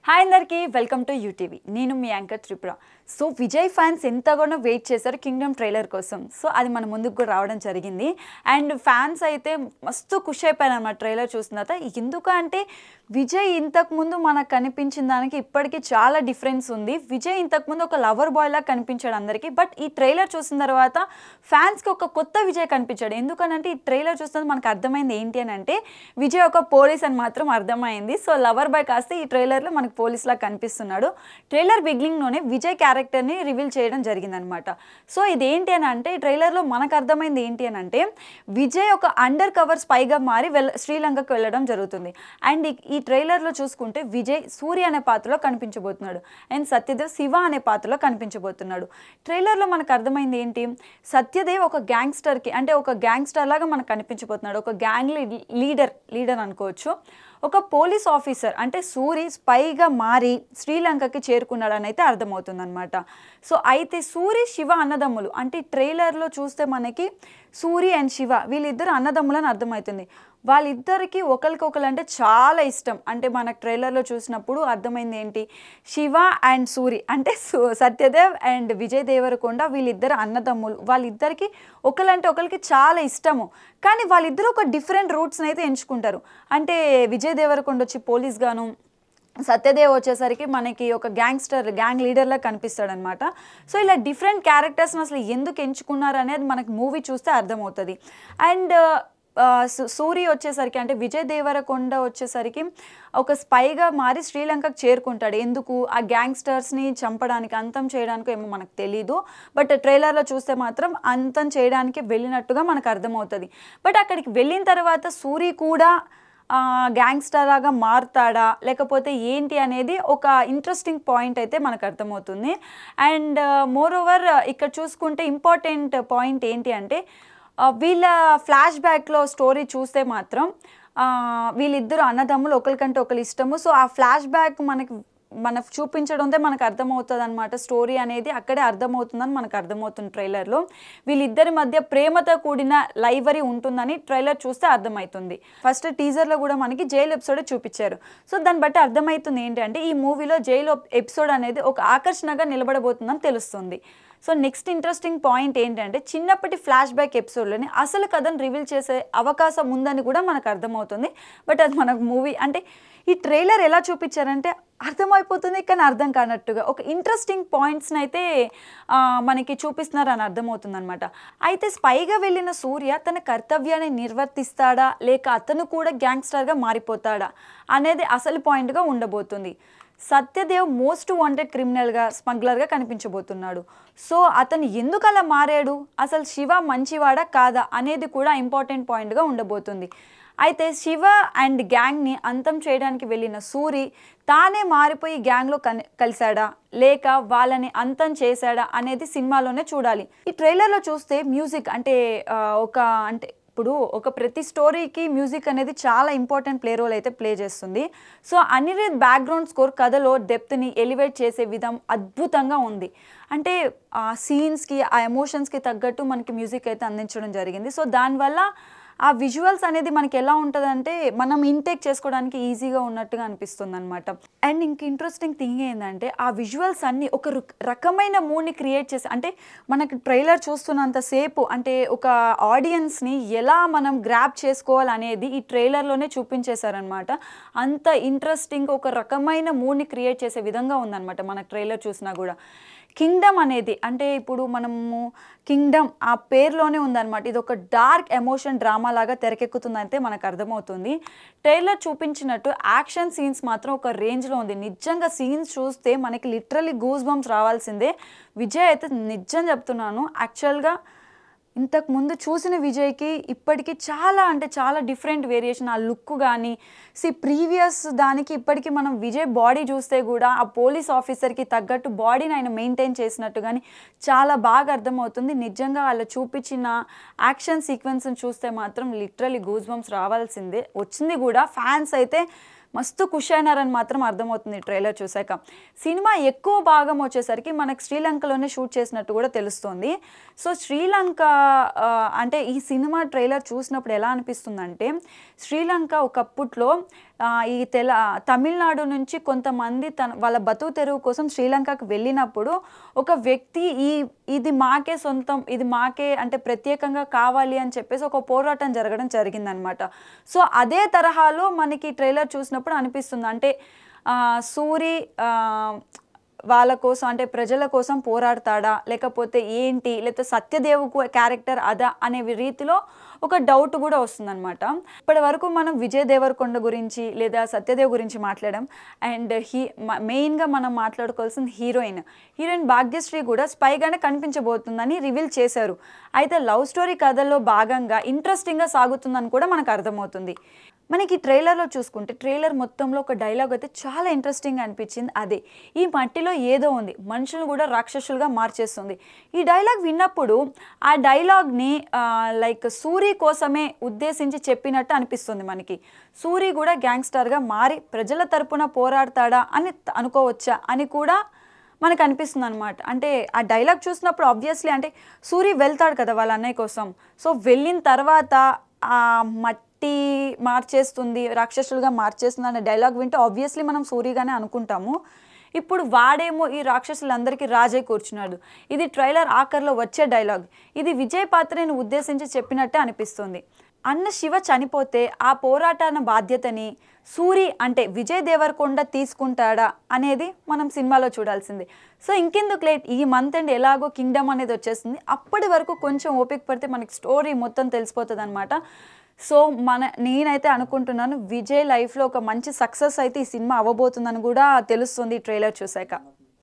Hi అందరికీ welcome to UTV. నేను మీ anchor Tripura. So Vijay fans ఎంతగానో వెయిట్ చేశారు కింగ్డమ్ ట్రైలర్ కోసం. సో అది మన ముందుకు కూడా రావడం జరిగింది. అండ్ ఫ్యాన్స్ అయితే మస్తు ఖుషి అయిపోయారు అన్నమాట ట్రైలర్ చూసిన తర్వాత. ఎందుకంటే విజయ్ ఇంతకుముందు మనకు కనిపించిన దానికి ఇప్పటికీ చాలా డిఫరెన్స్ ఉంది. విజయ్ ఇంతకుముందు ఒక లవర్ బాయ్ లాగా కనిపించాడు అందరికీ. బట్ ఈ ట్రైలర్ చూసిన తర్వాత ఫ్యాన్స్కి ఒక కొత్త విజయ్ కనిపించాడు. ఎందుకనంటే ఈ ట్రైలర్ చూస్తున్నది మనకు అర్థమైంది ఏంటి అని అంటే విజయ్ ఒక పోలీస్ అని మాత్రం అర్థమైంది. సో లవర్ బాయ్ కాస్త ఈ ట్రైలర్లో మనకు పోలీస్ లాగా కనిపిస్తున్నాడు. ట్రైలర్ బిగినింగ్లోనే విజయ్ క్యారెక్టర్ని రివీల్ చేయడం జరిగిందనమాట. సో ఇదేంటి అని అంటే ఈ ట్రైలర్లో మనకు అర్థమైంది ఏంటి అని అంటే విజయ్ ఒక అండర్ కవర్ స్పైగా మారి శ్రీలంకకు వెళ్ళడం జరుగుతుంది. అండ్ ఈ ట్రైలర్లో చూసుకుంటే విజయ్ సూర్య అనే పాత్రలో కనిపించబోతున్నాడు. అండ్ సత్యదేవ్ శివ అనే పాత్రలో కనిపించబోతున్నాడు. ట్రైలర్లో మనకు అర్థమైంది ఏంటి, సత్యదేవ్ ఒక గ్యాంగ్స్టర్కి అంటే ఒక గ్యాంగ్స్టర్ లాగా మనకు కనిపించబోతున్నాడు. ఒక గ్యాంగ్ లీడర్ అనుకోవచ్చు. ఒక పోలీస్ ఆఫీసర్ అంటే సూరి స్పైగా మారి శ్రీలంకకి చేరుకున్నాడని అయితే అర్థమవుతుంది అనమాట. సో అయితే సూరి శివ అన్నదమ్ములు అంటే ట్రైలర్లో చూస్తే మనకి సూరి అండ్ శివ వీళ్ళిద్దరు అన్నదమ్ములని అర్థమవుతుంది. వాళ్ళిద్దరికి ఒకరికొకరు అంటే చాలా ఇష్టం. అంటే మనకు ట్రైలర్లో చూసినప్పుడు అర్థమైంది ఏంటి, శివ అండ్ సూరి అంటే సత్యదేవ్ అండ్ విజయ్ దేవరకొండ వీళ్ళిద్దరు అన్నదమ్ములు. వాళ్ళిద్దరికి ఒకరంటే ఒకరికి చాలా ఇష్టము. కానీ వాళ్ళిద్దరూ ఒక డిఫరెంట్ రూట్స్ని అయితే ఎంచుకుంటారు. అంటే విజయ్ దేవరకొండ వచ్చి పోలీస్ గాను, సత్యదేవ్ వచ్చేసరికి మనకి ఒక గ్యాంగ్ లీడర్లా కనిపిస్తాడనమాట. సో ఇలా డిఫరెంట్ క్యారెక్టర్స్ని అసలు ఎందుకు ఎంచుకున్నారు అనేది మనకి మూవీ చూస్తే అర్థమవుతుంది. అండ్ సూరి వచ్చేసరికి అంటే విజయ్ దేవరకొండ వచ్చేసరికి ఒక స్పైగా మారి శ్రీలంకకు చేరుకుంటాడు. ఎందుకు, ఆ గ్యాంగ్స్టర్స్ని చంపడానికి, అంతం చేయడానికి ఏమో మనకు తెలీదు. బట్ ట్రైలర్లో చూస్తే మాత్రం అంతం చేయడానికి వెళ్ళినట్టుగా మనకు అర్థమవుతుంది. బట్ అక్కడికి వెళ్ళిన తర్వాత సూరి కూడా గ్యాంగ్స్టర్ లాగా మారుతాడా లేకపోతే ఏంటి అనేది ఒక ఇంట్రెస్టింగ్ పాయింట్ అయితే మనకు అర్థమవుతుంది. అండ్ మోర్ ఓవర్ ఇక్కడ చూసుకుంటే ఇంపార్టెంట్ పాయింట్ ఏంటి అంటే వీళ్ళ ఫ్లాష్ బ్యాక్లో స్టోరీ చూస్తే మాత్రం వీళ్ళిద్దరు అన్నదమ్ములు ఒకరికంటే ఒకరు ఇష్టము. సో ఆ ఫ్లాష్ బ్యాక్ మనకు చూపించడంతో మనకు అర్థమవుతుంది అనమాట. స్టోరీ అనేది అక్కడే అర్థమవుతుందని మనకు అర్థమవుతుంది ట్రైలర్లో. వీళ్ళిద్దరి మధ్య ప్రేమతో కూడిన లైవరీ ఉంటుందని ట్రైలర్ చూస్తే అర్థమవుతుంది. ఫస్ట్ టీజర్లో కూడా మనకి జైలు ఎపిసోడ్ చూపించారు. సో దాన్ని బట్టి అర్థమవుతుంది ఏంటంటే ఈ మూవీలో జైలు ఎపిసోడ్ అనేది ఒక ఆకర్షణగా నిలబడబోతుందని తెలుస్తుంది. సో నెక్స్ట్ ఇంట్రెస్టింగ్ పాయింట్ ఏంటంటే చిన్నప్పటి ఫ్లాష్ బ్యాక్ ఎపిసోడ్లోని అసలు కథను రివీల్ చేసే అవకాశం ఉందని కూడా మనకు అర్థమవుతుంది. బట్ అది మనకు మూవీ అంటే ఈ ట్రైలర్ ఎలా చూపించారంటే అర్థమైపోతుంది కానీ అర్థం కానట్టుగా ఒక ఇంట్రెస్టింగ్ పాయింట్స్ని అయితే మనకి చూపిస్తున్నారని అర్థమవుతుంది అనమాట. అయితే స్పైగా వెళ్ళిన సూర్య తన కర్తవ్యాన్ని నిర్వర్తిస్తాడా లేక అతను కూడా గ్యాంగ్స్టర్గా మారిపోతాడా అనేది అసలు పాయింట్గా ఉండబోతుంది. సత్యదేవ్ మోస్ట్ వాంటెడ్ క్రిమినల్గా స్మగ్లర్గా కనిపించబోతున్నాడు. సో అతను ఎందుకు అలా మారాడు, అసలు శివ మంచివాడా కాదా అనేది కూడా ఇంపార్టెంట్ పాయింట్గా ఉండబోతుంది. అయితే శివ అండ్ గ్యాంగ్ని అంతం చేయడానికి వెళ్ళిన సూరి తానే మారిపోయి గ్యాంగ్లో కలిశాడా లేక వాళ్ళని అంతం చేశాడా అనేది సినిమాలోనే చూడాలి. ఈ ట్రైలర్లో చూస్తే మ్యూజిక్ అంటే ఇప్పుడు ప్రతి స్టోరీకి మ్యూజిక్ అనేది చాలా ఇంపార్టెంట్ రోల్ అయితే ప్లే చేస్తుంది. సో అనిరుద్ బ్యాక్గ్రౌండ్ స్కోర్ కథలో డెప్త్ని ఎలివేట్ చేసే విధం అద్భుతంగా ఉంది. అంటే ఆ సీన్స్కి ఆ ఎమోషన్స్కి తగ్గట్టు మనకి మ్యూజిక్ అయితే అందించడం జరిగింది. సో దానివల్ల ఆ విజువల్స్ అనేది మనకి ఎలా ఉంటుందంటే మనం ఇంటేక్ చేసుకోవడానికి ఈజీగా ఉన్నట్టుగా అనిపిస్తుంది అనమాట. అండ్ ఇంక ఇంట్రెస్టింగ్ థింగ్ ఏంటంటే ఆ విజువల్స్ అన్నీ ఒక రకమైన మూడ్ని క్రియేట్ చేసి అంటే మనకి ట్రైలర్ చూస్తున్నంతసేపు అంటే ఒక ఆడియన్స్ని ఎలా మనం గ్రాప్ చేసుకోవాలనేది ఈ ట్రైలర్లోనే చూపించేశారనమాట. అంత ఇంట్రెస్టింగ్ ఒక రకమైన మూడ్ని క్రియేట్ చేసే విధంగా ఉందన్నమాట మనకు ట్రైలర్ చూసినా కూడా. కింగ్డమ్ అనేది అంటే ఇప్పుడు మనము కింగ్డమ్ ఆ పేరులోనే ఉందన్నమాట. ఇది ఒక డార్క్ ఎమోషన్ డ్రామా లాగా తెరకెక్కుతుందంటే మనకు అర్థమవుతుంది. ట్రైలర్ చూపించినట్టు యాక్షన్ సీన్స్ మాత్రం ఒక రేంజ్లో ఉంది. నిజంగా సీన్స్ చూస్తే మనకి లిటరల్లీ గూస్ బంప్స్ రావాల్సిందే. విజయ్ అయితే నిజం చెప్తున్నాను, యాక్చువల్గా ఇంతకు ముందు చూసిన విజయ్కి ఇప్పటికీ చాలా డిఫరెంట్ వేరియేషన్. ఆ లుక్ కానీ ప్రీవియస్ దానికి ఇప్పటికీ మనం విజయ్ బాడీ చూస్తే కూడా ఆ పోలీస్ ఆఫీసర్కి తగ్గట్టు బాడీని ఆయన మెయింటైన్ చేసినట్టు కానీ చాలా బాగా అర్థమవుతుంది. నిజంగా వాళ్ళు చూపించిన యాక్షన్ సీక్వెన్స్ని చూస్తే మాత్రం లిటరల్లీ గూస్ బంప్స్ రావాల్సిందే, వచ్చింది కూడా. ఫ్యాన్స్ అయితే మస్తు ఖుషి అయినారని మాత్రం అర్థమవుతుంది ట్రైలర్ చూసాక. సినిమా ఎక్కువ భాగం వచ్చేసరికి మనకు శ్రీలంకలోనే షూట్ చేసినట్టు కూడా తెలుస్తుంది. సో శ్రీలంక అంటే ఈ సినిమా ట్రైలర్ చూసినప్పుడు ఎలా అనిపిస్తుందంటే శ్రీలంక ఒకప్పట్లో ఈ తమిళనాడు నుంచి కొంతమంది వాళ్ళ బతుకు తెరువు కోసం శ్రీలంకకు వెళ్ళినప్పుడు ఒక వ్యక్తి ఇది మాకే సొంతం, ఇది మాకే అంటే ప్రత్యేకంగా కావాలి అని చెప్పేసి ఒక పోరాటం జరగడం జరిగిందనమాట. సో అదే తరహాలో మనకి ట్రైలర్ చూసినప్పుడు అనిపిస్తుంది. అంటే సూరి వాళ్ళ కోసం అంటే ప్రజల కోసం పోరాడతాడా, లేకపోతే ఏంటి, లేకపోతే సత్యదేవ్ క్యారెక్టర్ అదా అనే రీతిలో ఒక డౌట్ కూడా వస్తుందన్నమాట. ఇప్పటి వరకు మనం విజయ్ దేవరకొండ గురించి లేదా సత్యదేవ్ గురించి మాట్లాడాం. అండ్ మెయిన్గా మనం మాట్లాడుకోవాల్సింది హీరోయిన్ భాగ్యశ్రీ కూడా స్పైగానే కనిపించబోతుందని రివీల్ చేశారు. అయితే లవ్ స్టోరీ కథల్లో భాగంగా ఇంట్రెస్టింగ్గా సాగుతుందని కూడా మనకు అర్థమవుతుంది. మనకి ట్రైలర్లో చూసుకుంటే ట్రైలర్ మొత్తంలో ఒక డైలాగ్ అయితే చాలా ఇంట్రెస్టింగ్గా అనిపించింది. అదే, ఈ మట్టిలో ఏదో ఉంది, మనుషులు కూడా రాక్షసులుగా మార్చేస్తుంది. ఈ డైలాగ్ విన్నప్పుడు ఆ డైలాగ్ని లైక్ సూరి కోసమే ఉద్దేశించి చెప్పినట్టు అనిపిస్తుంది మనకి. సూరి కూడా గ్యాంగ్స్టర్గా మారి ప్రజల తరపున పోరాడతాడా అని అనుకోవచ్చా అని కూడా మనకు అనిపిస్తుంది అనమాట. అంటే ఆ డైలాగ్ చూసినప్పుడు ఆబ్వియస్లీ అంటే సూరి వెళ్తాడు కదా వాళ్ళ అన్నయ్య కోసం. సో వెళ్ళిన తర్వాత ఆ మట్టి మార్చేస్తుంది, రాక్షసులుగా మార్చేస్తుంది అనే డైలాగ్ వింటే ఆబ్వియస్లీ మనం సూరిగానే అనుకుంటాము. ఇప్పుడు వాడేమో ఈ రాక్షసులందరికీ రాజై కూర్చున్నాడు. ఇది ట్రైలర్ ఆఖరిలో వచ్చే డైలాగ్. ఇది విజయ్ పాత్రని ఉద్దేశించి చెప్పినట్టే అనిపిస్తుంది. అన్న శివ చనిపోతే ఆ పోరాటాల బాధ్యతని సూరి అంటే విజయ్ దేవరకొండ తీసుకుంటాడా అనేది మనం సినిమాలో చూడాల్సిందే. సో ఇంకెందుకు లేట్, ఈ మంత్ ఎండ్ ఎలాగో కింగ్డమ్ అనేది వచ్చేస్తుంది. అప్పటి వరకు కొంచెం ఓపిక పడితే మనకి స్టోరీ మొత్తం తెలిసిపోతుంది అనమాట. సో నేనైతే అనుకుంటున్నాను విజయ్ లైఫ్లో ఒక మంచి సక్సెస్ అయితే ఈ సినిమా అవ్వబోతుందని కూడా తెలుస్తుంది ట్రైలర్ చూసాక.